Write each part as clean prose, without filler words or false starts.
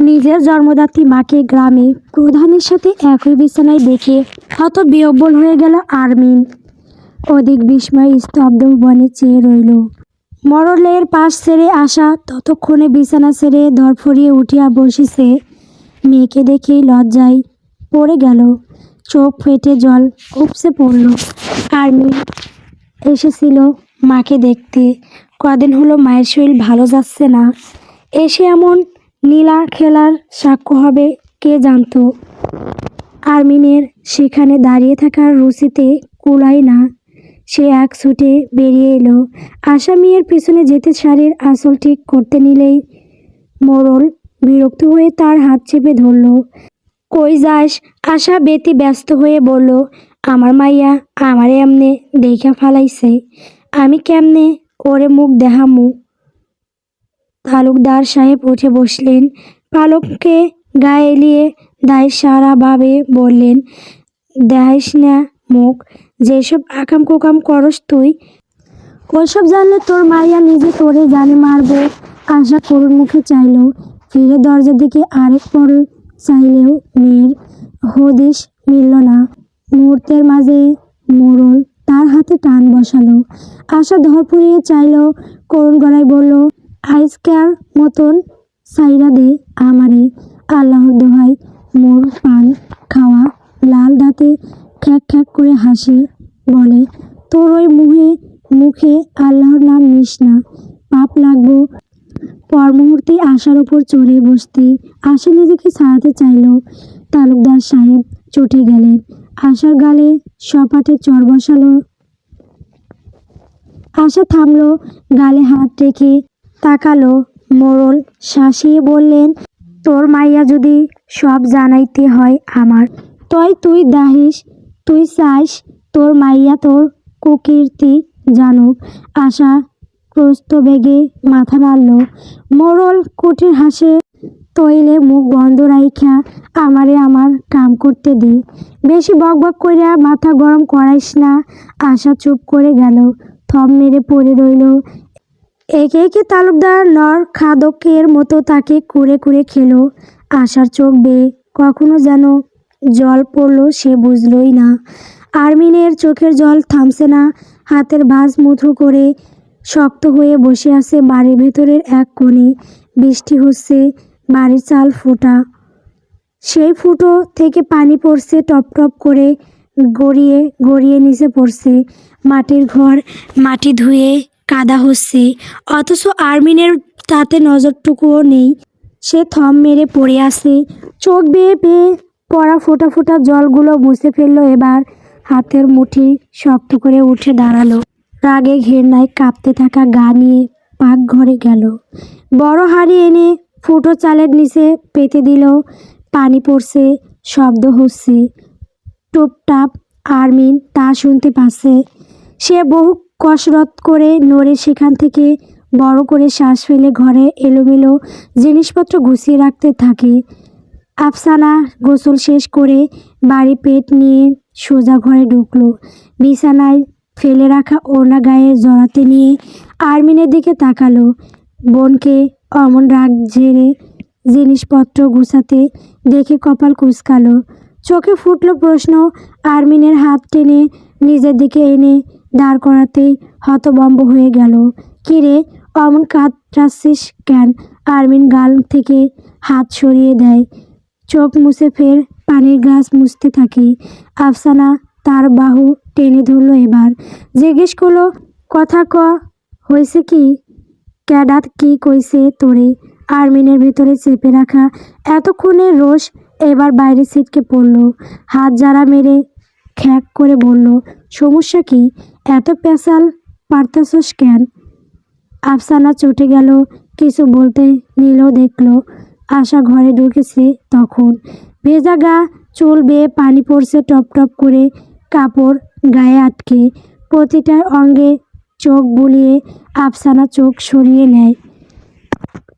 নিজের জন্মদাত্রী মাকে গ্রামে প্রধানের সাথে একই বিছানায় দেখে হতবিহ্বল হয়ে গেল আরমিন। অধিক বিস্ময়ে স্তব্ধ বনে চেয়ে রইল। মরলের পাশ ছেড়ে আসা ততক্ষণে বিছানা ছেড়ে ধরফরিয়ে উঠিয়া বসেছে। মেয়েকে দেখেই লজ্জায় পড়ে গেল, চোখ ফেটে জল উপচে পড়ল। আরমিন এসেছিল মাকে দেখতে। কদিন হলো মায়ের শরীর ভালো যাচ্ছে না। এসে এমন নীলা খেলার সাক্ষ্য হবে কে জানত। আরমিনের সেখানে দাঁড়িয়ে থাকার রুচিতে কুলায় না। সে এক ছুটে বেরিয়ে এলো। আশা মেয়ের পিছনে যেতে শাড়ির আঁচল ঠিক করতে নিলেই মোড়ল বিরক্ত হয়ে তার হাত চেপে ধরল। কই যাস? আশা বেতি ব্যস্ত হয়ে বলল, আমার মাইয়া আমারে এমনে দেখা ফালাইছে, আমি কেমনে ওরে মুখ দেখামু। তালুকদার সাহেব উঠে বসলেন। পালককে গায়ে এলিয়ে দায় সারাভাবে বললেন, দেখাইস না মুখ, যেসব আকাম কুকাম করস তুই, ওইসব জানলে তোর মাইয়া নিজে তোরে জানে মারবে। আশা করুণ মুখে চাইল, ফিরে দরজার দিকে আরেক পর চাইলেও মেয়ের হদিশ মিলল না। মুহূর্তের মাঝে মোড়ল তার হাতে টান বসালো। আশা ধরফরিয়ে চাইল, করুণ গলায় বলল, আইজকার মতন সাইরা দে আমারে, আল্লাহর দোহাই। মোর পান খাওয়া লাল দাঁতে খ্যাক খ্যাক করে হাসি, বলে, তোর ওই মুখে আল্লাহর নাম নিস না, পাপ লাগবো। পর মুহূর্তে আশার ওপর চড়ে বসতেই আশা নিজেকে ছাড়াতে চাইল। তালুকদার সাহেব চটে গেলেন। আশার গালে সপাটে চর বসালো। আশা থামলো, গালে হাত রেখে তাকালো। মোড়ল শাসিয়ে বললেন, তোর মাইয়া যদি সব জানাইতে হয় আমার, তুই দাহিস, তুই চাইস তোর মাইয়া তোর কুকীর্তি জানুক। আশা প্রস্তবেগে মাথা নাড়ল। মোড়ল কুটির হাসে, তইলে মুখ বন্ধ রাইখা আমারে আমার কাম করতে দে, বেশি বকবক কইরা মাথা গরম করাইস না। আশা চুপ করে গেল, থম মেরে পড়ে রইল। একে একে তালুকদার নর খাদকের মতো তাকে কুরে কুরে খেলো। আশার চোখ বেয়ে কখনো যেন জল পড়ল সে বুঝলই না। আরমিনের চোখের জল থামছে না। হাতের ভাঁজ মুঠো করে শক্ত হয়ে বসে আছে বাড়ির ভেতরের এক কোণে। বৃষ্টি হচ্ছে, বাড়ির চাল ফোটা, সেই ফুটো থেকে পানি পড়ছে টপ টপ করে, গড়িয়ে গড়িয়ে নিচে পড়ছে। মাটির ঘর, মাটি ধুয়ে কাদা হচ্ছে, অথচ আরমিনের তাতে নজরটুকুও নেই। সে থম মেরে পড়ে আছে। চোখ বেয়ে বেয়ে পড়া ফোঁটা ফোঁটা জলগুলো মুছে ফেললো। এবার হাতের মুঠি শক্ত করে উঠে দাঁড়ালো। রাগে ঘেন্নায় কাঁপতে থাকা গা নিয়ে পাকঘরে গেল। বড় হাঁড়ি এনে ফুটো চালের নিচে পেতে দিল। পানি পড়ছে, শব্দ হচ্ছে, টুপটাপ। আরমিন তা শুনতে পাচ্ছে। সে বহু কসরত করে নড়ে সেখান থেকে বড় করে শ্বাস ফেলে ঘরে এলোমেলো জিনিসপত্র গুছিয়ে রাখতে থাকে। আফসানা গোসল শেষ করে বাড়ি পেট নিয়ে সোজা ঘরে ঢুকলো। বিছানায় ফেলে রাখা ওড়না গায়ে জড়াতে নিয়ে আরমিনের দিকে তাকালো। বোনকে অমন রাগ ঝেড়ে জিনিসপত্র গুছাতে দেখে কপাল কুঁচকালো। চোখে ফুটলো প্রশ্ন। আরমিনের হাত টেনে নিজের দিকে এনে দাঁড় করাতেই হতভম্ব হয়ে গেল। কিরে, অমন কাতরাচ্ছিস কেন? আরমিন গাল থেকে হাত সরিয়ে দেয়, চোখ মুছে ফের পানির গ্লাস মুছতে থাকে। আফসানা তার বাহু টেনে ধরল। এবার জিজ্ঞেস করলো, কথা হয়েছে কি? ক্যাডাত কি কইছে তোরে? আরমিনের ভেতরে চেপে রাখা এতক্ষণের রোষ এবার বাইরে ছিটকে পড়ল। হাত জারা মেরে খ্যাক করে বলল, সমস্যা কি? এত পেঁচাল পারতাছস কেন? আফসানা চটে গেল, কিছু বলতে নিলেও দেখল আশা ঘরে ঢুকেছে তখন। ভেজা গা, চুল বেয়ে পানি পড়ছে টপ টপ করে, কাপড় গায়ে আটকে। প্রতিটা অঙ্গে চোখ বুলিয়ে আফসানা চোখ সরিয়ে নেয়।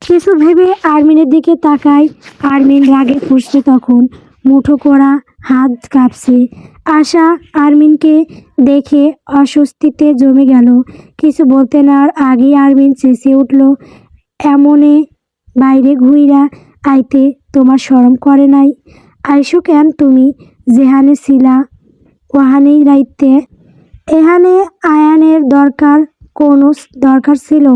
কিছু ভেবে আরমিনের দিকে তাকায়। আরমিন রাগে ফুঁসছে তখন, মুঠো করা হাত কাঁপছে। আশা আরমিনকে দেখে অস্বস্তিতে জমে গেল। কিছু বলতে নেওয়ার আগেই আরমিন চেঁচিয়ে উঠল, এমনে বাইরে ঘুইরা আইতে তোমার শরম করে নাই? আইসো কেন তুমি? যেহানে ছিলা ওহানেই রাইতে। এখানে আয়ানের কোনো দরকার ছিল?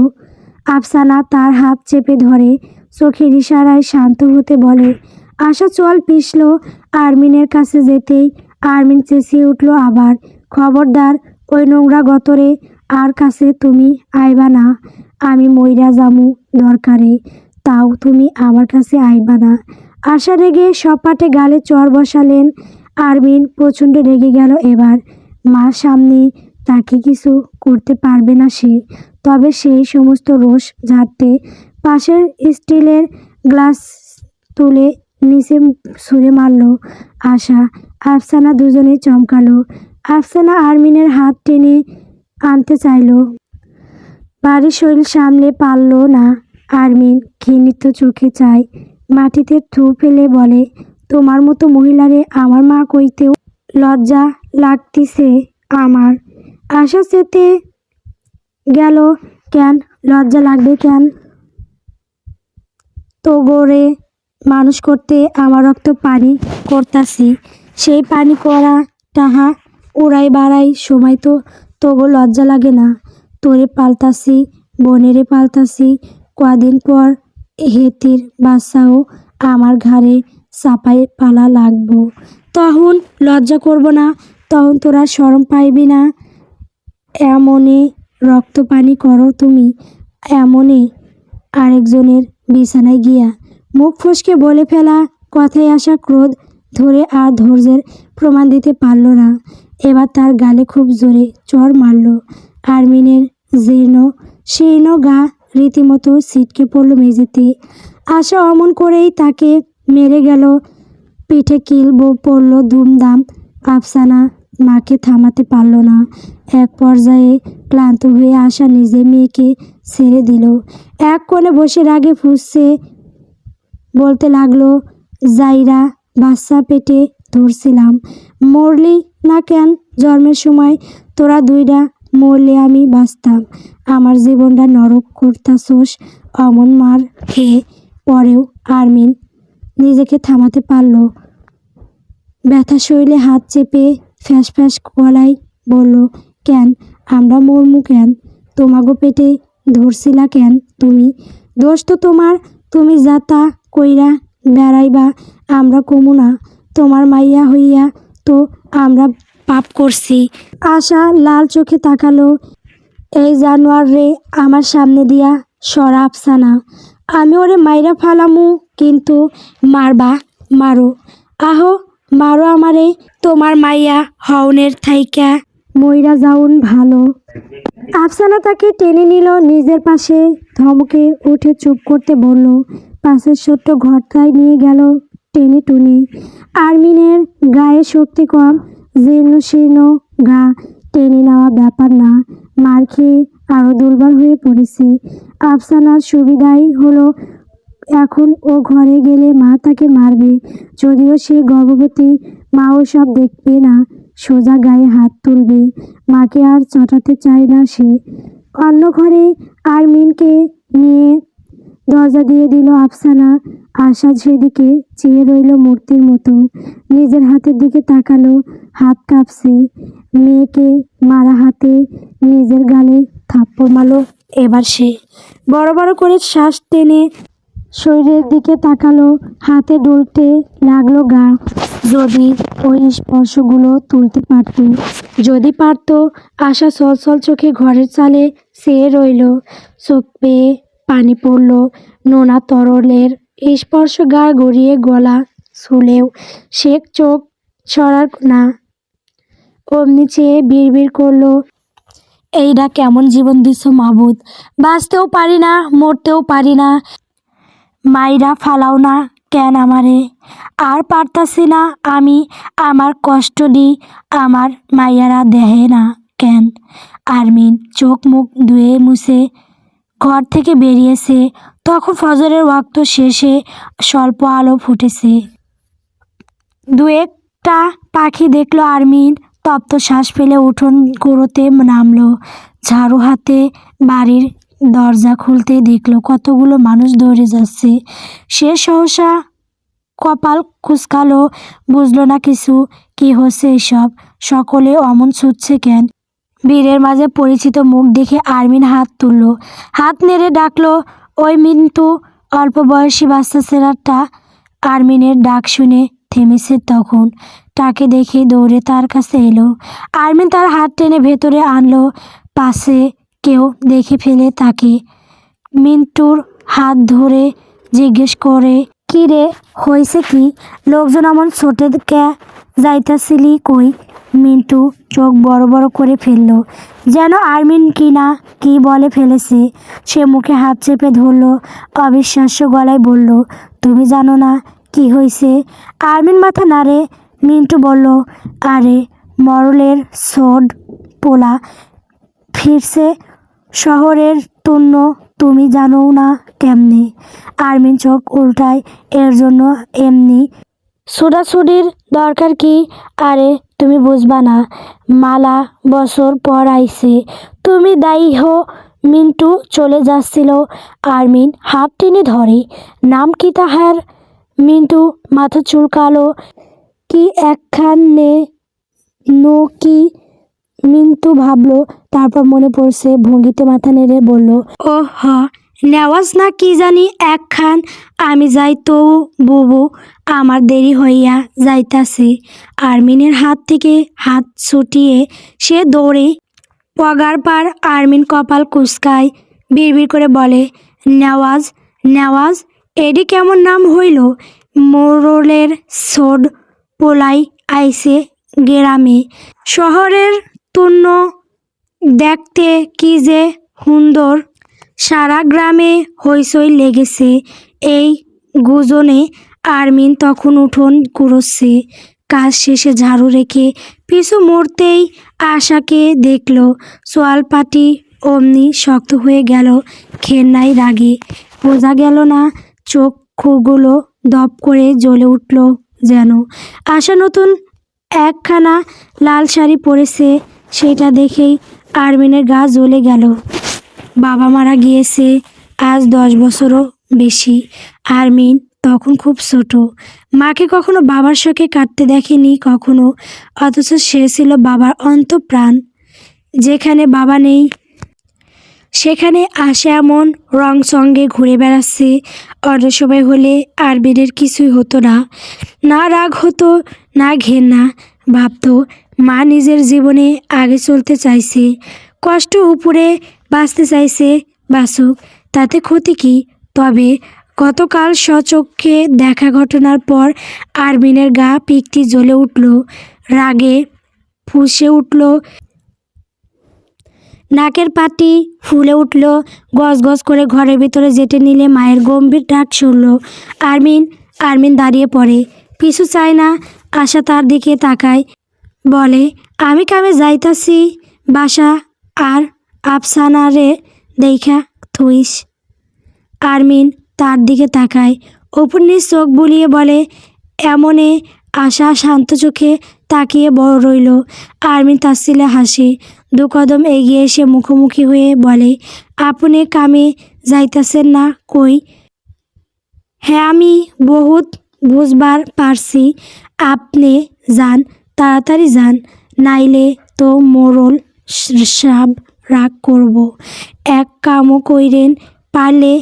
আফসানা তার হাত চেপে ধরে চোখের ইশারায় শান্ত হতে বলে। আশা চল পিছল আরমিনের কাছে যেতেই আরমিন চেঁচিয়ে উঠল আবার, খবরদার ওই নোংরা গতরে আর কাছে তুমি আইবা না। আমি মইরা জামু দরকারে, তাও তুমি আমার কাছে আইবা না। আশা রেগে সপাটে গালে চর বসালেন। আরমিন প্রচণ্ড রেগে গেল এবার। মার সামনে তাকে কিছু করতে পারবে না সে। তবে সেই সমস্ত রোষ ঝাড়তে পাশের স্টিলের গ্লাস তুলে নিচে ছুঁড়ে মারল আশা। আফসানা দুজনেই চমকালো। আফসানা আরমিনের হাত টেনে আনতে চাইল, বাড়ির শরীর সামলে পারল না। আরমিন ঘৃণিত চোখে চায়, মাটিতে থু ফেলে বলে, তোমার মতো মহিলারে আমার মা কইতেও লজ্জা লাগতিছে আমার। আশা চেতে গেল। কেন লজ্জা লাগবে কেন? তো গোরে মানুষ করতে আমার রক্ত পানি করতাছি, সেই পানি করা টাহা উড়াই বাড়াই সময় তো তবু লজ্জা লাগে না? তোরে পালতাছি, বোনেরে পালতাছি, কদিন পর হেতির বাচ্চাও আমার ঘাড়ে চাপাই পালা লাগবো, তখন লজ্জা করব না? তখন তোরা শরম পাইবি না? এমনে রক্ত পানি করো তুমি, এমনে আরেকজনের বিছানায় গিয়া। মুখ ফসকে বলে ফেলা কথায় আসা ক্রোধ ধরে আর ধৈর্যের প্রমাণ দিতে পারল না। এবার তার গালে খুব জোরে চড় মারল। আরমিনের জীর্ণ শীর্ণ গা রীতিমতো ছিটকে পড়ল মেঝেতে। আশা অমন করেই তাকে মেরে গেল। পিঠে কিল পড়ল দুমদাম। আফসানা মাকে থামাতে পারল না। এক পর্যায়ে ক্লান্ত হয়ে আশা নিজে মেয়েকে ছেড়ে দিল। এক কোণে বসে রাগে ফুঁসছে বলতে লাগলো, জাইরা বাচ্চা পেটে ধরছিলাম, মরলি না কেন? জন্মের সময় তোরা দুইটা মরলে আমি বাঁচতাম। আমার জীবনটা নরক করতাছোস অমন মার খেয়ে। পরেও আরমিন নিজেকে থামাতে পারল। ব্যথা শরীরে হাত চেপে ফ্যাঁস ফ্যাঁস গলায় বলল, কেন আমরা মরমু কেন? তোমাগো পেটে ধরছিলা কেন তুমি? দোষ তো তোমার, তুমি যাতা কইরা বেড়াইবা আমরা কমু না? তোমার মাইয়া হইয়া তো আমরা পাপ করছি। আশা লাল চোখে তাকালো। এই জানোয়ার রে আমার সামনে দিয়া সরা আফসানা, আমি ওরে মাইরা ফালামু, কিন্তু মারবা মারো, আহো মারো আমারে, তোমার মাইয়া হওনের থাইকা মইরা যাউন ভালো। আফসানা তাকে টেনে নিল নিজের পাশে, ধমকে উঠে চুপ করতে বলল। পাশের ছোট্ট ঘরটায় নিয়ে গেল টেনে টুনে। আরমিনের গায়ে শক্তি কম, জীর্ণ শীর্ণ গা, টেনে নেওয়া ব্যাপার না। মার খেয়ে আরও দুর্বল হয়ে পড়েছে। আফসানার সুবিধাই হলো এখন ও ঘরে গেলে মা তাকে মারবে। যদিও সে গর্ভবতী, মা ও সব দেখবে না, সোজা গায়ে হাত তুলবে। মাকে আর চটাতে চায় না সে। অন্য ঘরে আরমিনকে নিয়ে দরজা দিয়ে দিল আফসানা। আশা সেদিকে চেয়ে রইল মূর্তির মতো। নিজের হাতের দিকে তাকালো, হাত কাঁপছে। মেয়েকে মারা হাতে নিজের গালে থাপ্পড় মারল এবার সে। বড় বড় করে শ্বাস টেনে শরীরের দিকে তাকালো, হাতে ডলতে লাগলো গা। যদি ওই স্পর্শগুলো তুলতে পারত, যদি পারত। আশা ছলছল চোখে ঘরের চালে চেয়ে রইল। চোখ পেয়ে পানি পড়ল। নোনা তরলের স্পর্শ গা গড়িয়ে গলা ছুলেও সে চোখ সরার না। অমনি চেয়ে বিড়বিড় করলো, এইটা কেমন জীবন দিছ মাবুদ? বাঁচতেও পারি না, মরতেও পারি না, মাইরা ফালাও না কেন আমারে? আর পারতাছি না আমি, আমার কষ্ট দি আমার মাইয়ারা দেহে না কেন? আরমিন চোখ মুখ ধুয়ে মুছে ঘর থেকে বেরিয়েছে। তখন ফজরের ওয়াক্ত শেষে স্বল্প আলো ফুটেছে। দু একটা পাখি দেখলো আরমিন। তপ্ত শ্বাস ফেলে উঠোন গুঁড়োতে নামলো। ঝাড়ু হাতে বাড়ির দরজা খুলতে দেখলো কতগুলো মানুষ দৌড়ে যাচ্ছে। সে সহসা কপাল কুঁচকালো, বুঝলো না কিছু। কি হচ্ছে এসব? সকলে অমন ছুটছে কেন? ভিড়ের মাঝে পরিচিত মুখ দেখে আরমিন হাত তুলল, হাত নেড়ে ডাকলো, ওই মিন্টু। অল্প বয়সী বাচ্চা ছেলেটা আরমিনের ডাক শুনে থেমেছে তখন। তাকে দেখে দৌড়ে তার কাছে এলো। আরমিন তার হাত টেনে ভেতরে আনলো। পাশে কেউ দেখে ফেলে তাকে মিন্টুর হাত ধরে জিজ্ঞেস করে, কি রে, হয়েছে কি? লোকজন এমন ছোটে কে যাইতাছিলি কই? মিন্টু চোখ বড় বড় করে ফেলল, যেন আরমিন কি না কি বলে ফেলেছে। সে মুখে হাত চেপে ধরল, অবিশ্বাস্য গলায় বলল, তুমি জানো না কি হয়েছে? আরমিন মাথা নাড়ে। মিন্টু বলল, আরে মরলের সোড পোলা ফিরছে শহরের তন্য, তুমি জানো না কেমনে? আরমিন চোখ উল্টায়, এর জন্য এমনি ছোটাছুটির দরকার কি? আরে তুমি বুঝবা না, মালা বছর পর আইছে, তুমি দায়ী হো। মিন্টু চলে যাচ্ছিল, আরমিন হাত টেনে ধরে। নাম কি তাহার? মিন্টু মাথা চুলকালো, কি একখান নো কি? মিন্টু ভাবলো, তারপর মনে পড়ছে, ভঙ্গিতে মাথা নেড়ে বলল, ও হ, নেওয়াজ না কি জানি একখান। আমি যাই তো বুবু, আমার দেরি হইয়া যাইতাছে। আরমিনের হাত থেকে হাত ছুটিয়ে সে দৌড়ে পগার পার। আরমিন কপাল কুঁচকায়, বিড়বিড় করে বলে, নেওয়াজ? নেওয়াজ এডি কেমন নাম হইল? মোরলের সোড পোলাই আইছে গেরামে, শহরের তুন্য দেখতে কি যে সুন্দর। সারা গ্রামে হইচই লেগেছে এই গুজনে। আরমিন তখন উঠোন কুড়োচ্ছে। কাজ শেষে ঝাড়ু রেখে পিছু মুড়তেই আশাকে দেখল। সোয়ালপাটি অমনি শক্ত হয়ে গেল ঘেন্নাই রাগে। বোঝা গেল না, চোখগুলো দপ করে জ্বলে উঠল যেন। আশা নতুন একখানা লাল শাড়ি পরেছে, সেটা দেখেই আরমিনের গা জ্বলে গেল। বাবা মারা গিয়েছে আজ 10 বছরও বেশি। আরমিন তখন খুব ছোট, মাকে কখনো বাবার শোকে কাঁদতে দেখেনি কখনো, অথচ সে ছিল বাবার অন্তঃপ্রাণ। যেখানে বাবা নেই সেখানে আসে এমন রং সঙ্গে ঘুরে বেড়াচ্ছে। অন্য সময় হলে আরমিনের কিছুই হতো না, না রাগ হতো না ঘেন্না। ভাবতো মা নিজের জীবনে আগে চলতে চাইছে, কষ্ট উপরে বাঁচতে চাইছে, বাঁচুক, তাতে ক্ষতি কি? তবে গতকাল স্বচক্ষে দেখা ঘটনার পর আরমিনের গা পিকটি জ্বলে উঠল, রাগে ফুঁসে উঠল, নাকের পাটি ফুলে উঠল। গজ করে ঘরের ভিতরে যেতে নিলে মায়ের গম্ভীর ডাক শুনল। আরমিন আরমিন দাঁড়িয়ে পড়ে, পিছু চায় না। আশা তার দিকে তাকায়, বলে, আমি কামে যাইতাছি, বাসা আর আফসানারে দেখা থুইস। আরমিন তার দিকে তাকায়, ওপর নিচ চোখ বুলিয়ে বলে, এমনে। আশা শান্ত চোখে তাকিয়ে বড় রইল। আরমিন তাচ্ছিল্যে হাসে, 2 কদম এগিয়ে এসে মুখোমুখি হয়ে বলে, আপনি কামে যাইতাছেন না কই? হ্যাঁ, আমি বহুত বুঝবার পারছি। আপনি যান, তাড়াতাড়ি যান, নাইলে তো মোরল সাব রাগ করব। এক কামও কইরেন পারলে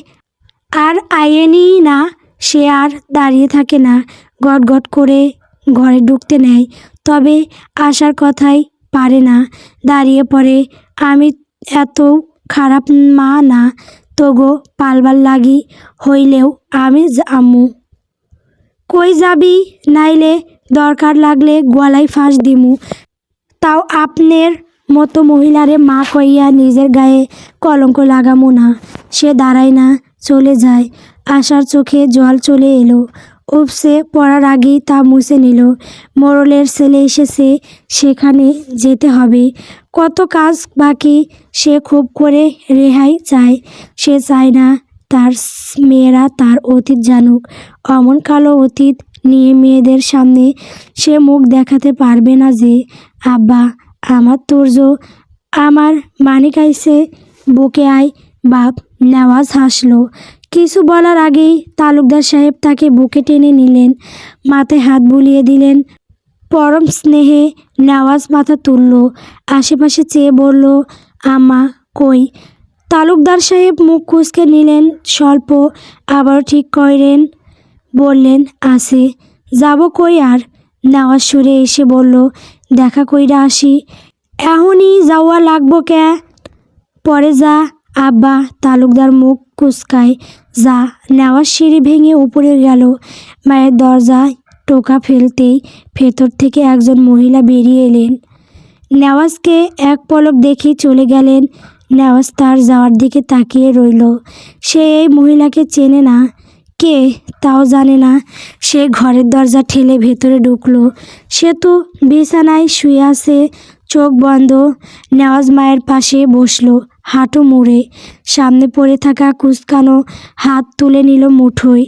আর আইয়েনি না। সে আর দাঁড়িয়ে থাকে না, গটগট করে ঘরে ঢুকতে নেয়। তবে আসার কথাই পারে না, দাঁড়িয়ে পড়ে। আমি এত খারাপ মা না, তোগো পালবার লাগি হইলেও আমি আম্মু। কই যাবি? নাইলে দরকার লাগলে গলায় ফাঁস দিমু। তাও আপনের মতো মহিলারে মা কইয়া নিজের গায়ে কলঙ্ক লাগামু না। সে দাঁড়ায় না, চলে যায়। আশার চোখে জল চলে এলো, উপসে পড়ার আগেই তা মুছে নিল। মোরলের ছেলে এসেছে, সেখানে যেতে হবে। কত কাজ বাকি। সে খুব করে রেহাই চায়। সে চায় না তার মেয়েরা তার অতীত জানুক। অমন কালো অতীত নিয়ে মেয়েদের সামনে সে মুখ দেখাতে পারবে না যে, আব্বা, আমার তুর্য, আমার মানিক আইছে, বুকে আয়, বাপ। নেওয়াজ হাসলো। কিছু বলার আগেই তালুকদার সাহেব তাকে বুকে টেনে নিলেন, মাথায় হাত বুলিয়ে দিলেন। পরম স্নেহে নেওয়াজ মাথা তুলল, আশেপাশে চেয়ে বলল, আম্মা কই? তালুকদার সাহেব মুখ কুঁচকে নিলেন স্বল্প, আবার ঠিক করেন, বললেন, আছে। যাব কই আর? নেওয়াজ সরে এসে বলল, দেখা কইরা আসি। এখনই যাওয়া লাগবো কে? পরে যা আব্বা। তালুকদার মুখ কুচকায়। যা। নেওয়াজ সিঁড়ি ভেঙে উপরে গেল। মায়ের দরজায় টোকা ফেলতেই ভেতর থেকে একজন মহিলা বেরিয়ে এলেন। নেওয়াজকে এক পলক দেখে চলে গেলেন। নেওয়াজ তার যাওয়ার দিকে তাকিয়ে রইল। সে এই মহিলাকে চেনে না, কে তাও জানে না। সে ঘরের দরজা ঠেলে ভেতরে ঢুকলো। সে তো বিছানায় শুয়ে আছে, চোখ বন্ধ। নেওয়াজ মায়ের পাশে বসলো, হাঁটু মুড়ে। সামনে পড়ে থাকা কুচকানো হাত তুলে নিল মুঠোয়।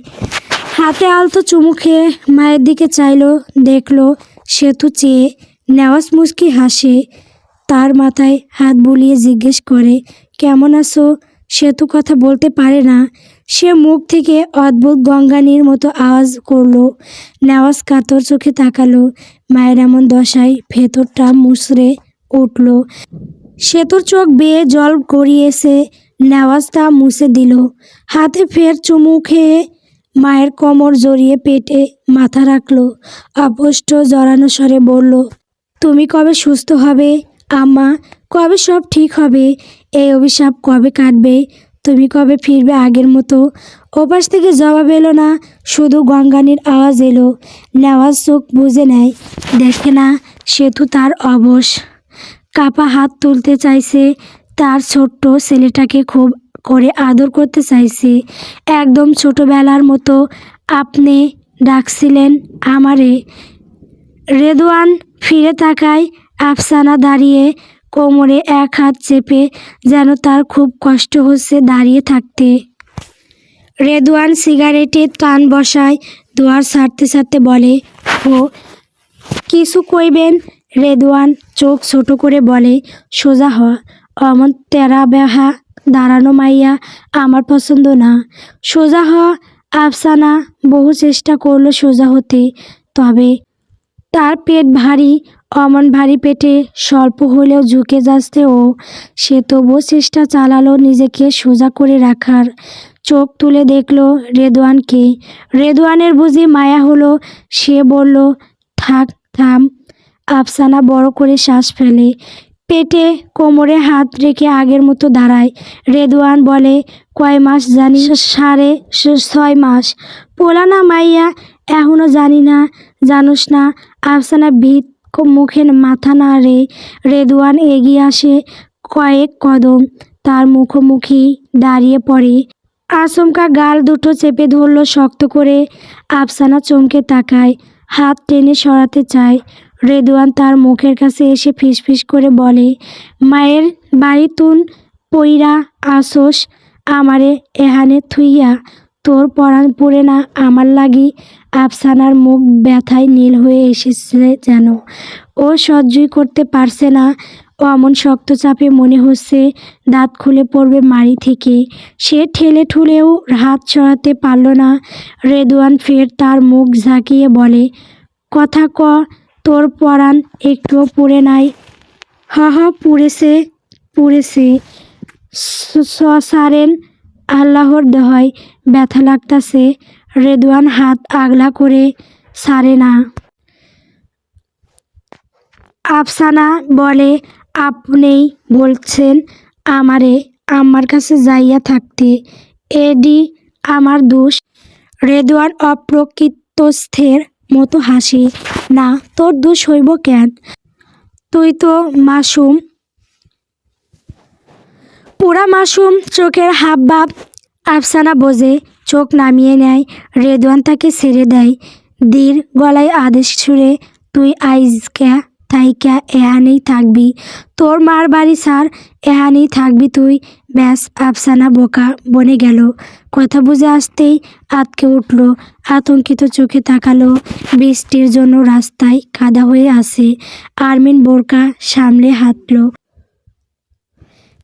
হাতে আলতো চুমু খেয়ে মায়ের দিকে চাইলো, দেখলো সেতু চেয়ে। নেওয়াজ মুচকি হাসে, তার মাথায় হাত বুলিয়ে জিজ্ঞেস করে, কেমন আছো? সেতু কথা বলতে পারে না। সে মুখ থেকে অদ্ভুত গঙ্গানির মতো আওয়াজ করলো। নেওয়াজ কাতর চোখে তাকালো। মায়ের এমন দশায় ভেতরটা মুচড়ে উঠল। সেতুর চোখ বেয়ে জল গড়িয়েছে। নেওয়াজ তা মুছে দিল। হাতে ফের চুমু খেয়ে মায়ের কোমর জড়িয়ে পেটে মাথা রাখলো। অস্পষ্ট জড়ানো স্বরে বলল, তুমি কবে সুস্থ হবে আম্মা? কবে সব ঠিক হবে? এই অভিশাপ কবে কাটবে? তুমি কবে ফিরবে আগের মতো? ওপাশ থেকে জবাব এলো না, শুধু গঙ্গানির আওয়াজ এলো। নেওয়াজ চোখ বুজে নেয়, দেখে না সেতু তার অবশ। কাপা হাত তুলতে চাইছে, তার ছোট্ট ছেলেটাকে খুব করে আদর করতে চাইছে, একদম ছোটবেলার মতো। আপনি ডাকছিলেন আমারে? রেদওয়ান ফিরে তাকায়। আফসানা দাঁড়িয়ে, কোমরে এক হাত চেপে, যেন তার খুব কষ্ট হচ্ছে দাঁড়িয়ে থাকতে। রেদওয়ান সিগারেটে টান বসায়, দুয়ার ছাড়তে ছাড়তে বলে, ও কিছু কইবেন? রেদওয়ান চোখ ছোট করে বলে, সোজা হ। অমন তেরা বেহা দাঁড়ানো মাইয়া আমার পছন্দ না। সোজা হ। আফসানা বহু চেষ্টা করলো সোজা হতে, তবে তার পেট ভারী। অমন ভারী পেটে স্বল্প হলেও ঝুঁকে যাচ্ছে ও। সে তবুও চেষ্টা চালালো নিজেকে সোজা করে রাখার। চোখ তুলে দেখলো রেদওয়ানকে। রেদওয়ানের বুঝি মায়া হলো। সে বলল, থাক, থাম। আফসানা বড় করে শ্বাস ফেলে, পেটে কোমরে হাত রেখে আগের মতো দাঁড়ায়। রেদওয়ান বলে, কয় মাস জানি? 6.5 মাস। পোলা না মাইয়া? এখনো জানি না। জানোস না? আফসানা ভিত মুখে মাথা নাড়ে। রেদওয়ান এগিয়ে আসে কয়েক কদম, তার মুখোমুখি দাঁড়িয়ে পড়ে। আচমকা গাল দুটো চেপে ধরল শক্ত করে। আফসানা চমকে তাকায়, হাত টেনে সরাতে চায়। রেদওয়ান তার মুখের কাছে এসে ফিসফিস করে বলে, মায়ের বাড়ি তুন পইরা আসোস, আমারে এহানে থুইয়া? তোর পরাণ পুরে না আমার লাগি? আফসানার মুখ ব্যথায় নীল হয়ে এসেছে যেন। ও সহ্যই করতে পারছে না। অমন শক্ত চাপে মনে হচ্ছে দাঁত খুলে পড়বে মাড়ি থেকে। সে ঠেলে ঠুলেও হাত সরাতে পারল না। রেদওয়ান ফের তার মুখ ঝাঁকিয়ে বলে, কথা ক, তোর পরাণ একটুও পুড়ে নাই? হ হ, পুড়েছে, পুড়েছে। সারেন, আল্লাহর দোহাই, ব্যথা লাগতাছে। রেদওয়ান হাত আগলা করে ছাড়ে না। আফসানা বলে, আপনিই বলছেন আমারে আমার কাছে যাইয়া থাকতে? এডি আমার দোষ? রেদওয়ান অপ্রকৃতস্থের মতো হাসি, না, তোর দোষ হইব কেন? তুই তো মাসুম, পুরা মাসুম। চোখের হাবভাব আফসানা বোঝে, চোখ নামিয়ে নেয়। রেদওয়ান তাকে ছেড়ে দেয়। দীর গলায় আদেশ ছুড়ে, তুই আইজকা থাইকা এহানেই থাকবি। তোর মার বাড়ি ছাড়, এহানেই থাকবি তুই। ব্যাস। আফসানা বোকা বনে গেল। কথা বুঝে আসতেই আতকে উঠল। আতঙ্কিত চোখে তাকালো। বৃষ্টির জন্য রাস্তায় কাদা হয়ে আছে। আরমিন বোরকা সামলে হাঁটল।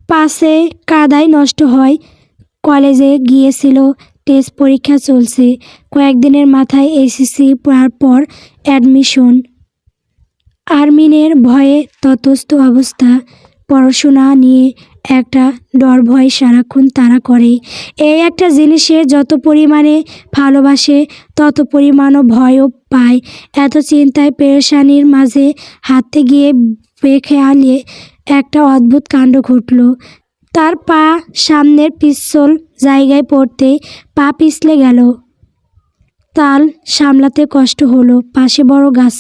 পাশে কাদায় নষ্ট হয়। কলেজে গিয়েছিল, টেস্ট পরীক্ষা চলছে, কয়েকদিনের মাথায় এসএসসি পড়ার পর অ্যাডমিশন। আর্মিনের ভয়ে ততস্থ অবস্থা। পড়াশোনা নিয়ে একটা ডর ভয় সারাক্ষণ তাড়া করে। এই একটা জিনিসে যত পরিমাণে ভালোবাসে তত পরিমাণও ভয়ও পায়। এত চিন্তায় পেরেশানির মাঝে হাঁটতে গিয়ে বেখেয়ালে একটা অদ্ভুত কাণ্ড ঘটল। তার পা সামনের পিছল জায়গায় পড়তে পা পিছলে গেল। তাল সামলাতে কষ্ট হলো। পাশে বড় গাছ।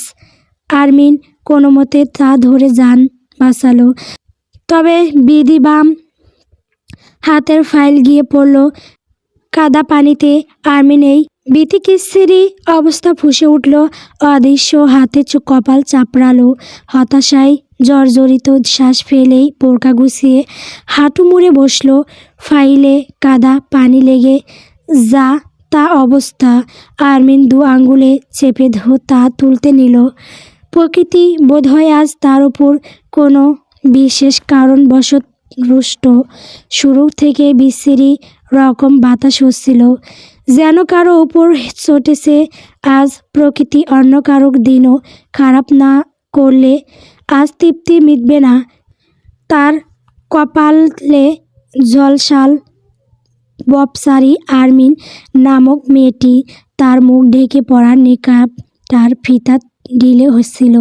আর্মিন কোনো মতে তা ধরে যান বাঁচালো। তবে বিধি বাম হাতের ফাইল গিয়ে পড়ল কাদা পানিতে। আর্মিন এই বিতিকিচ্ছিরি অবস্থা ফুঁসে উঠল। অদৃশ্য হাতে কপাল চাপড়ালো। হতাশায় জর্জরিত শ্বাস ফেলেই বোরকা গুছিয়ে হাঁটু মুড়ে বসলো। ফাইলে কাদা পানি লেগে যা তা অবস্থা। আর্মিন দু আঙ্গুলে চেপে তা তুলতে নিল। প্রকৃতি বোধহয় আজ তার উপর কোনো বিশেষ কারণবশত রুষ্ট। শুরু থেকে বিশ্রী রকম বাতাস হচ্ছিল, যেন কারো উপর চটেছে আজ প্রকৃতি। অন্য কারো দিনও খারাপ না করলে আজ তৃপ্তি মিটবে না তার কপালে। জলসাল বপসারি আর্মিন নামক মেয়েটি, তার মুখ ঢেকে পড়া নেকাবটার ফিতা ঢিলে হচ্ছিল।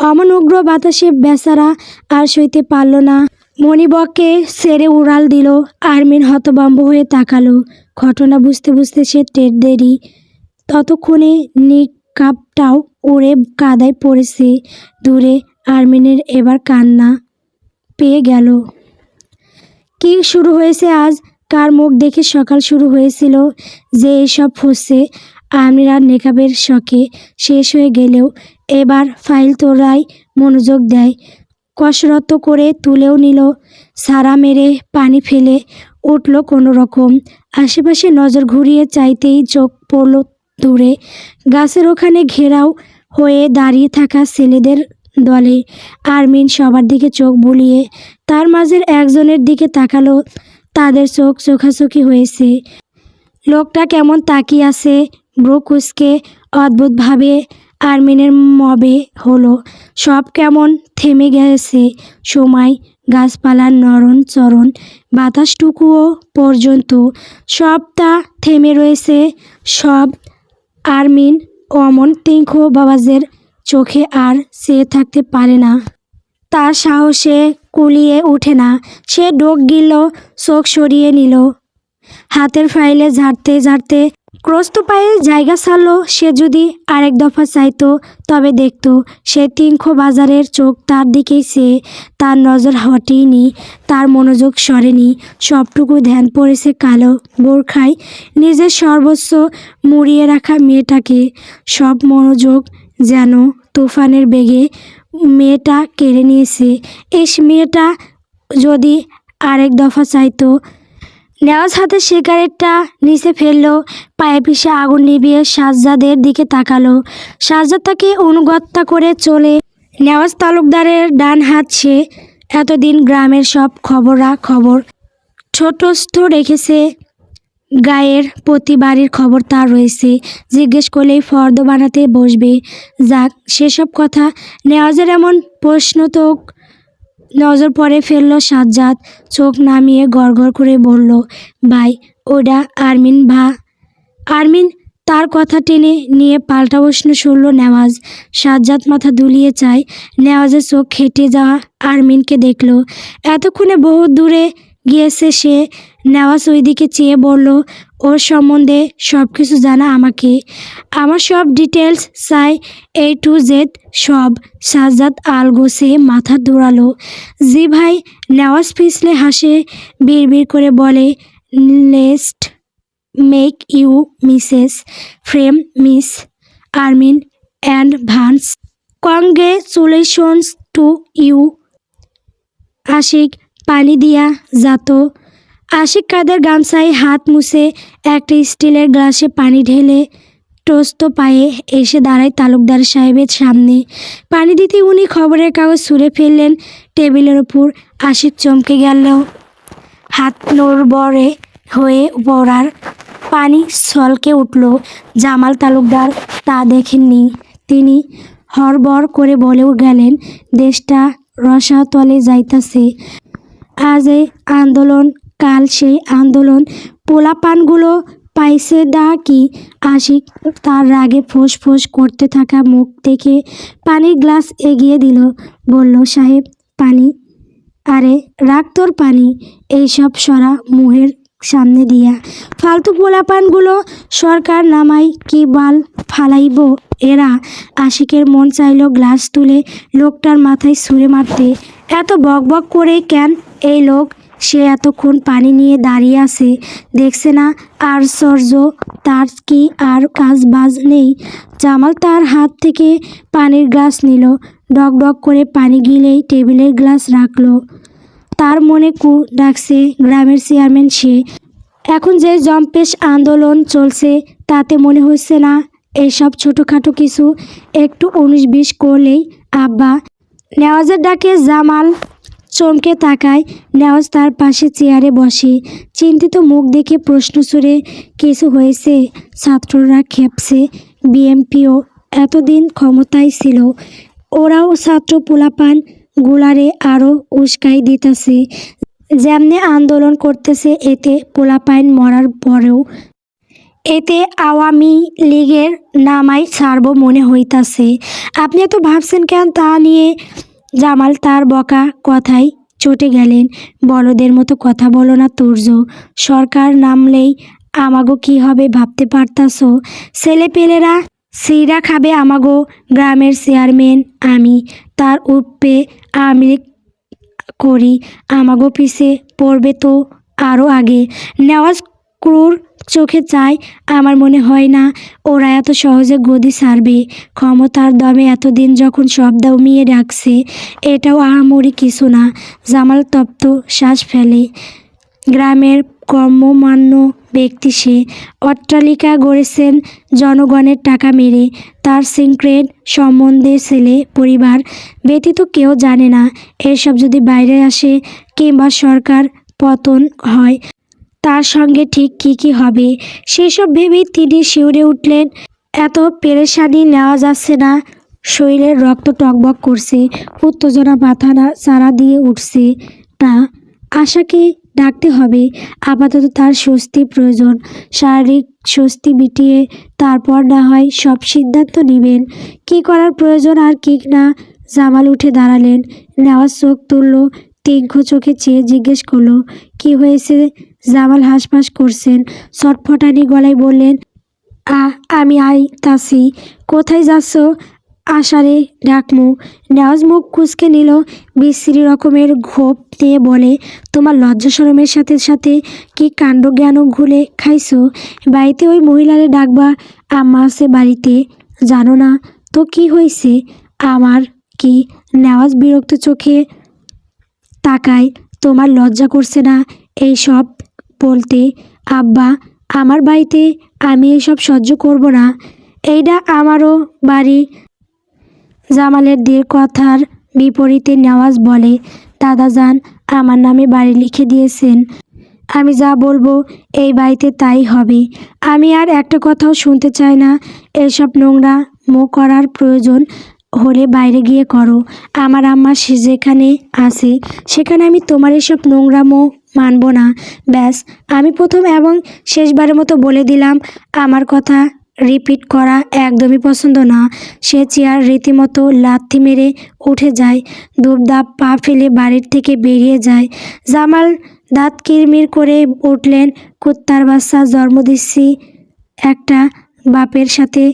অমন উগ্র বাতাসে বেচারা আর সইতে পারল না, মণিবকে ছেড়ে উড়াল দিল। আর্মিন হতভম্ব হয়ে তাকালো। ঘটনা বুঝতে বুঝতে সে দেরি। ততক্ষণে নিকাবটাও উড়ে কাদায় পড়েছে দূরে। আর্মিনের এবার কান্না পেয়ে গেল। কি শুরু হয়েছে আজ? কার মুখ দেখে সকাল শুরু হয়েছিল যে এসব হচ্ছে? আর্মিরা নেকাবের শখে শেষ হয়ে গেলেও এবার ফাইল তোলায় মনোযোগ দেয়। কসরত করে তুলেও নিল। সারা মেরে পানি ফেলে উঠল কোনো রকম। আশেপাশে নজর ঘুরিয়ে চাইতেই চোখ পড়ল দূরে গাছের ওখানে ঘেরাও হয়ে দাঁড়িয়ে থাকা ছেলেদের দলে। আর্মিন সবার দিকে চোখ বুলিয়ে তার মাঝের একজনের দিকে তাকালো। তাদের চোখ চোখাচোখি হয়েছে। লোকটা কেমন তাকিয়ে আছে, ব্রু কুঁচকে অদ্ভুতভাবে। আর্মিনের মবে হলো সব কেমন থেমে গেছে সময়। গাছপালার নরম চরণ বাতাসটুকুও পর্যন্ত সবটা থেমে রয়েছে সব। আর্মিন অমন তীক্ষ্ণ বাবাজের চোখে আর চেয়ে থাকতে পারে না। তার সাহসে কুলিয়ে ওঠে না। সে ডোক গিলল, চোখ সরিয়ে নিল। হাতের ফাইলে ঝাড়তে ঝাড়তে ক্রস্ত পায়ে জায়গা ছাড়ল। সে যদি আরেক দফা চাইতো তবে দেখত সে তীক্ষ্ণ বাজারের চোখ তার দিকেই চেয়ে। তার নজর হটেনি, তার মনোযোগ সরেনি। সবটুকু ধ্যান পড়েছে কালো বোরখায় নিজের সর্বস্ব মুড়িয়ে রাখা মেয়েটাকে। সব মনোযোগ যেন তুফানের বেগে মেয়েটা কেড়ে নিয়েছে। এই মেয়েটা যদি আরেক দফা চাইতো। নেওয়াজ হাতে সিগারেটটা নিচে ফেললো, পায়ে পিষে আগুন নিভিয়ে সাজ্জাদের দিকে তাকালো। সাজ্জাদ তাকে অনুগত্যা করে চলে। নেওয়াজ তালুকদারের ডান হাত। সে এতদিন গ্রামের সব খবর ছোটস্থ রেখেছে। গায়ের প্রতি বাড়ির খবর তার রয়েছে। জিজ্ঞেস করলেই ফর্দ বানাতে বসবে। যাক, সেসব কথা। নেওয়াজের এমন প্রশ্ন তো নজর পড়ে ফেলল সাজ্জাদ। চোখ নামিয়ে গড়গড় করে বলল, ভাই, ওটা আর্মিন আর্মিন। তার কথা টেনে নিয়ে পাল্টা প্রশ্ন শুনল নেওয়াজ। সাজ্জাদ মাথা দুলিয়ে চায়। নেওয়াজের চোখ খেটে যাওয়া আর্মিনকে দেখল। এতক্ষণে বহু দূরে গিয়েছে সে। নেওয়াজ ওই দিকে চেয়ে বলল, ওর সম্বন্ধে সব কিছু জানা আমাকে। আমার সব ডিটেলস চাই, A to Z সব। সাজ্জাদ আলগোছে মাথা দৌড়ালো। জি ভাই। নেওয়াজ পিছলে হাসে, বিড়বিড় করে বলে, let's make you Mrs frame Miss Armin advance congratulations to you. আশিক পানি দিয়া যাত। আশিক কাদের গামছায় হাত মুছে একটা স্টিলের গ্লাসে পানি ঢেলে টোস্ত পায়ে এসে দাঁড়ায় তালুকদার সাহেবের সামনে। পানি দিতে উনি খবরের কাগজ ছুঁড়ে ফেললেন টেবিলের ওপর। আশিক চমকে গেল। হাত নড়বড়ে হয়ে পড়ার পানি ছলকে উঠল। জামাল তালুকদার তা দেখেননি। তিনি হড়বড় করে বলেও গেলেন, দেশটা রসাতলে যাইতাছে। আজ এই আন্দোলন, কাল সেই আন্দোলন। পোলাপানগুলো পাইছে ডা কি? আশিক তার রাগে ফোঁস ফোঁস করতে থাকা মুখ দেখে পানির গ্লাস এগিয়ে দিল। বলল, সাহেব পানি। আরে রাখ তোর পানি, এইসব সরা মুহের সামনে দিয়া। ফালতু পোলাপানগুলো সরকার নামাই কি বাল ফালাইব এরা। আশিকের মন চাইল গ্লাস তুলে লোকটার মাথায় ছুঁড়ে মারতে। এত বক বক করে কেন এই লোক? সে এতক্ষণ পানি নিয়ে দাঁড়িয়ে আছে, দেখছে না আশ্চর্য? তার কি আর কাজ বাজ নেই? জামাল তার হাত থেকে পানির গ্লাস নিল, ডক ডক করে পানি গিলেই টেবিলের গ্লাস রাখলো। তার মনে কু ডাকছে, গ্রামের চেয়ারম্যান সে। এখন যে জম্পেশ আন্দোলন চলছে তাতে মনে হচ্ছে না এসব ছোটোখাটো কিছু। একটু 19-20 করলেই আব্বা। নেওয়াজের ডাকে জামাল চমকে তাকায়। নেওয়াজ তার পাশে চেয়ারে বসে। চিন্তিত মুখ দেখে প্রশ্ন ছুড়ে, কিছু হয়েছে? ছাত্ররা খেপছে। বিএমপিও এতদিন ক্ষমতায় ছিল, ওরাও ছাত্র পোলাপান গুলারে আরও উস্কাই দিতেছে। যেমনে আন্দোলন করতেছে এতে পোলাপাইন মরার পরেও এতে আওয়ামী লীগের নামাই ছাড়ব মনে হইতাছে। আপনি এত ভাবছেন কেন তা নিয়ে? জামাল তার বকা কথায় চটে গেলেন। বলদের মতো কথা বলো না তুর্য। সরকার নামলেই আমাগো কি হবে ভাবতে পারতাছ? ছেলেপেলেরা সিরা খাবে আমাগো। গ্রামের চেয়ারম্যান আমি, তার উপরে আওয়ামী লীগ করি। আমাগো পিছে পড়বে তো আরও আগে। নেওয়াজ ক্রুর চোখে চায়। আমার মনে হয় না ওরা এত সহজে গদি ছাড়বে। ক্ষমতার দমে এতদিন যখন সব দমিয়ে রাখছে, এটাও আহামরি কিছু না। জামাল তপ্ত শ্বাস ফেলে। গ্রামের গণ্যমান্য ব্যক্তি সে। অট্টালিকা গড়েছেন জনগণের টাকা মেরে। তার সিক্রেট সম্বন্ধে ছেলে পরিবার ব্যতীত কেউ জানে না। এসব যদি বাইরে আসে কিংবা সরকার পতন হয়, তার সঙ্গে ঠিক কী কী হবে সেসব ভেবেই তিনি শিউরে উঠলেন। এত পেরেশানি নেওয়া যাচ্ছে না। শরীরের রক্ত টকবক করছে, উত্তেজনা মাথা চাড়া দিয়ে উঠছে। না, আশাকে ডাকতে হবে। আপাতত তার স্বস্তি প্রয়োজন। শারীরিক স্বস্তি মিটিয়ে তারপর না হয় সব সিদ্ধান্ত নেবেন, কী করার প্রয়োজন আর কী না। জামাল উঠে দাঁড়ালেন। নেওয়াজ চোখ তুলল, তীক্ষ্ণ চোখে চেয়ে জিজ্ঞেস করলো, কি হয়েছে? জামাল হাঁসফাঁস করছেন, ছটফটানি গলায় বললেন, আমি আইতাছি। কোথায় যাচ্ছ? আশারে ডাকমু। নেওয়াজ মুখ কুঁচকে নিল, বিশ্রী রকমের ক্ষোভ নিয়ে বলে, তোমার লজ্জা শরমের সাথে সাথে কি কাণ্ড জ্ঞানও ঘুলে খাইছো? বাড়িতে ওই মহিলারে ডাকবা। আম্মা আছে বাড়িতে, জানো না তো কি হয়েছে? আমার কি? নেওয়াজ বিরক্ত চোখে তাকায়। তোমার লজ্জা করছে না এই সব বলতে? আব্বা, আমার বাড়িতে, আমি এসব সহ্য করব না। এইটা আমারও বাড়ি। জামালের দৃঢ় কথার বিপরীতে নেওয়াজ বলে, দাদাজান আমার নামে বাড়ি লিখে দিয়েছেন। আমি যা বলবো এই বাড়িতে তাই হবে। আমি আর একটা কথাও শুনতে চাই না। এসব নোংরা করার প্রয়োজন হলে বাইরে গিয়ে করো। আমার আম্মা যেখানে আছে সেখানে আমি তোমার এসব নোংরামো মানব না। ব্যাস, আমি প্রথম এবং শেষবারের মতো বলে দিলাম, আমার কথা রিপিট করা একদমই পছন্দ না। সে চেয়ার রীতিমতো লাথি মেরে উঠে যায়, দুবদাব পা ফেলে বাড়ির থেকে বেরিয়ে যায়। জামাল দাঁত কিরমির করে উঠলেন, কুত্তার বাচ্চা জন্ম দিচ্ছি একটা বাপের সাথে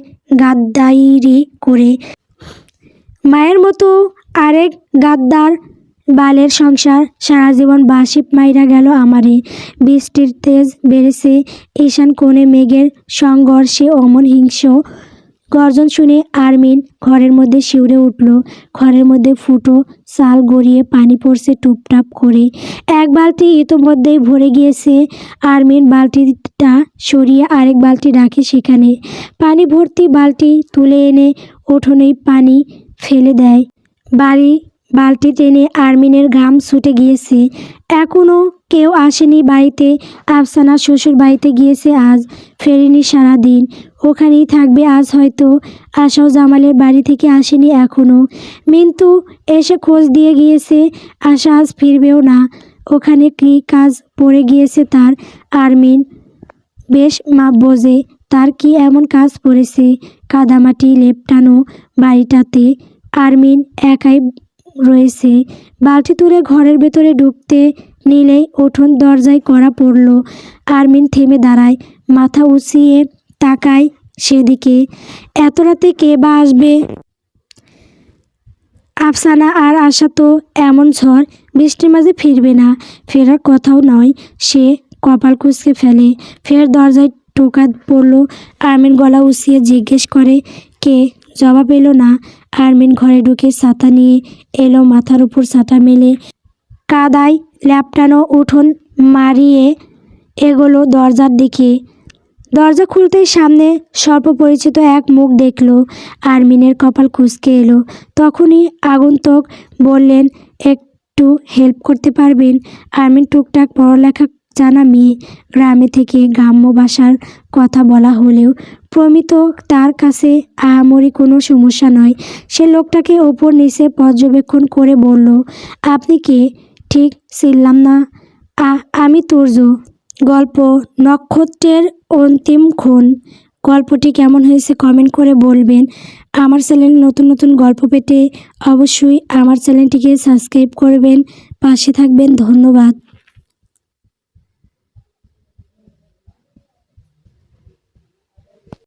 গাদ্দাইরি করে। মায়ের মতো আরেক গাদ্দার বালের সংসার। সারা জীবন বাসিপ মাইরা গেল আমারে। বৃষ্টির তেজ বেড়েছে। ঈশান কোণে মেঘের সংঘর্ষে অমন হিংস্র গর্জন শুনে আরমিন ঘরের মধ্যে শিউরে উঠল। ঘরের মধ্যে ফুটো চাল গড়িয়ে পানি পড়ছে টুপটাপ করে। এক বালতি ইতোমধ্যেই ভরে গিয়েছে। আরমিন বালতিটা সরিয়ে আরেক বালতি রাখে সেখানে। পানি ভর্তি বালতি তুলে এনে উঠোনেই পানি ফেলে দেয়। বাড়ি বালতি টেনে আরমিনের ঘাম ছুটে গিয়েছে। এখনও কেউ আসেনি বাড়িতে। আফসানা শ্বশুর বাড়িতে গিয়েছে আজ, ফেরেনি সারাদিন, ওখানেই থাকবে আজ হয়তো। আশাও জামালের বাড়ি থেকে আসেনি এখনও। মিন্টু এসে খোঁজ দিয়ে গিয়েছে আশা আজ ফিরবেও না। ওখানে কী কাজ পড়ে গিয়েছে তার। আরমিন বেশ মাপ বোঝে তার কি এমন কাজ পড়েছে। কাদামাটি লেপটানো বাড়িটাতে আরমিন একাই রয়েছে। বালতি তুলে ঘরের ভেতরে ঢুকতে নিলেই উঠোন দরজায় কড়া পড়ল। আরমিন থেমে দাঁড়ায়, মাথা উঁচিয়ে তাকায় সেদিকে। এত রাতে কে বা আসবে? আফসানা আর আশা তো এমন ঝড় বৃষ্টির মাঝে ফিরবে না, ফেরার কথাও নয়। সে কপাল কুঁচকে ফেলে। ফের দরজায় টোকা পড়ল। আরমিন গলা উঁচিয়ে জিজ্ঞেস করে, কে? জবাব এলো না। আরমিন ঘরে ঢুকে ছাতা নিয়ে এলো, মাথার উপর ছাতা মেলে কাদায় ল্যাপটানো উঠোন মারিয়ে এগোলো দরজার দিকে। দরজা খুলতেই সামনে স্বল্প পরিচিত এক মুখ দেখল। আরমিনের কপাল কুঁচকে এলো। তখনই আগন্তুক বললেন, একটু হেল্প করতে পারবেন? আরমিন টুকটাক পড়ালেখা জানা মেয়ে, গ্রামে থেকে গ্রাম্য ভাষার কথা বলা হলেও প্রমিত তার কাছে আহামরি কোনো সমস্যা নয়। সে লোকটাকে ওপর নিচে পর্যবেক্ষণ করে বলল, আপনি কে? ঠিক চিনলাম না। আমি তুর্য। গল্প নক্ষত্রের অন্তিম ক্ষণ। গল্পটি কেমন হয়েছে কমেন্ট করে বলবেন। আমার চ্যানেলে নতুন নতুন গল্প পেতে অবশ্যই আমার চ্যানেলটিকে সাবস্ক্রাইব করবেন, পাশে থাকবেন। ধন্যবাদ।